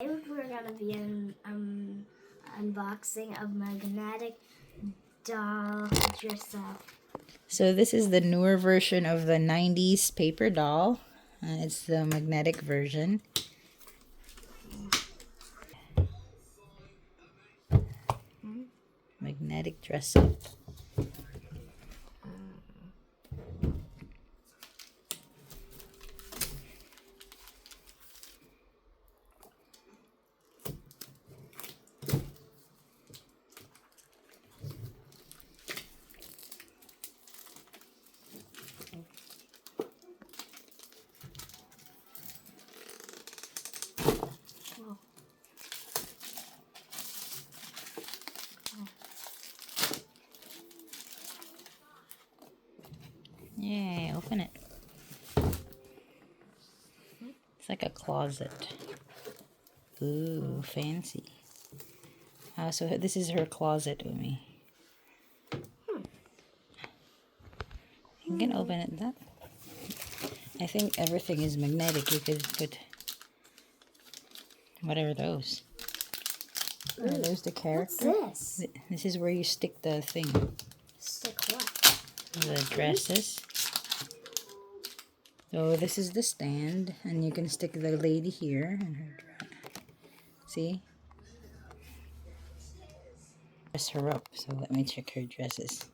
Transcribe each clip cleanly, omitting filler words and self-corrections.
Today we're gonna be an unboxing of magnetic doll dress up. So this is the newer version of the 90s paper doll. It's the magnetic version. Magnetic dress up. Yay, open it. It's like a closet. Ooh, fancy. So this is her closet, Umi. You can open it that. I think everything is magnetic. You could put whatever those. Oh, there's the character. What's this? This is where you stick the thing. Stick what? The dresses. So this is the stand, and you can stick the lady here and her dress. See? Dress her up. So let me check her dresses.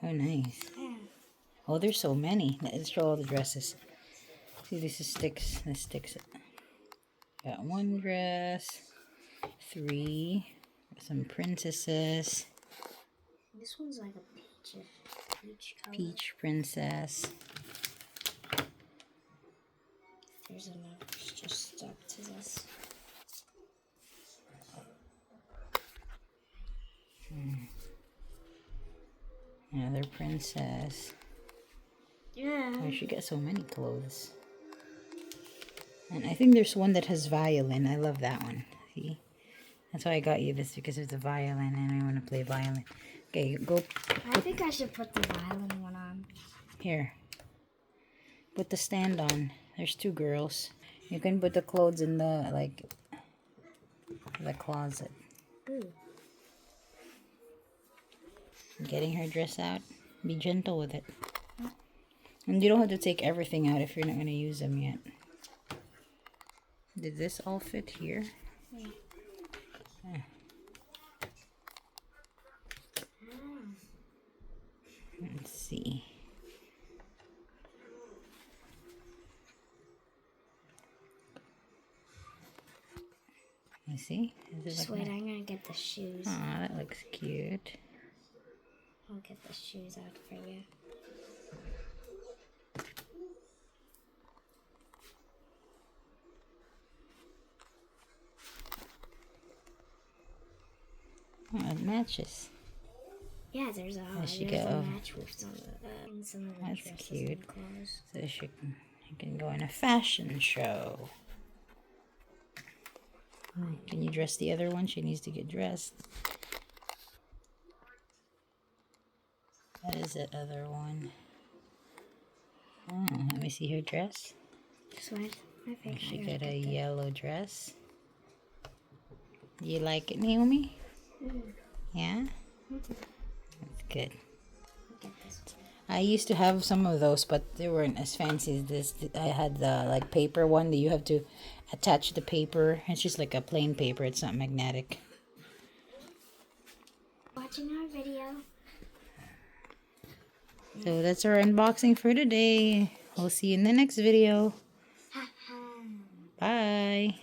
Oh, nice. Oh, there's so many. Let's show all the dresses. See, this is sticks. This sticks it. Got one dress, 3, some princesses. This one's like a peach color. Peach princess. There's another just stuck to this. Another princess. Yeah. Oh, she got so many clothes. And I think there's one that has violin. I love that one. See? That's why I got you this, because of the violin, and I want to play violin. Okay, go. I think I should put the violin one on. Here. Put the stand on. There's 2 girls. You can put the clothes in the, like, the closet. Ooh. Getting her dress out. Be gentle with it. And you don't have to take everything out if you're not going to use them yet. Did this all fit here? Yeah. Let's see. You see? Just wait, I'm gonna get the shoes. Aw, that looks cute. I'll get the shoes out for you. Oh, it matches. Yeah, there's a match with some of the That's dresses cute. and clothes. So you can go in a fashion show. Can you dress the other one? She needs to get dressed. That is the other one. Oh, let me see her dress. Just wait. I think She got a yellow dress. Do you like it, Naomi? Yeah? That's good. Get this one. I used to have some of those, but they weren't as fancy as this. I had the like paper one that you have to attach the paper. It's just like a plain paper. It's not magnetic. Watching our video. So that's our unboxing for today. We'll see you in the next video. Bye.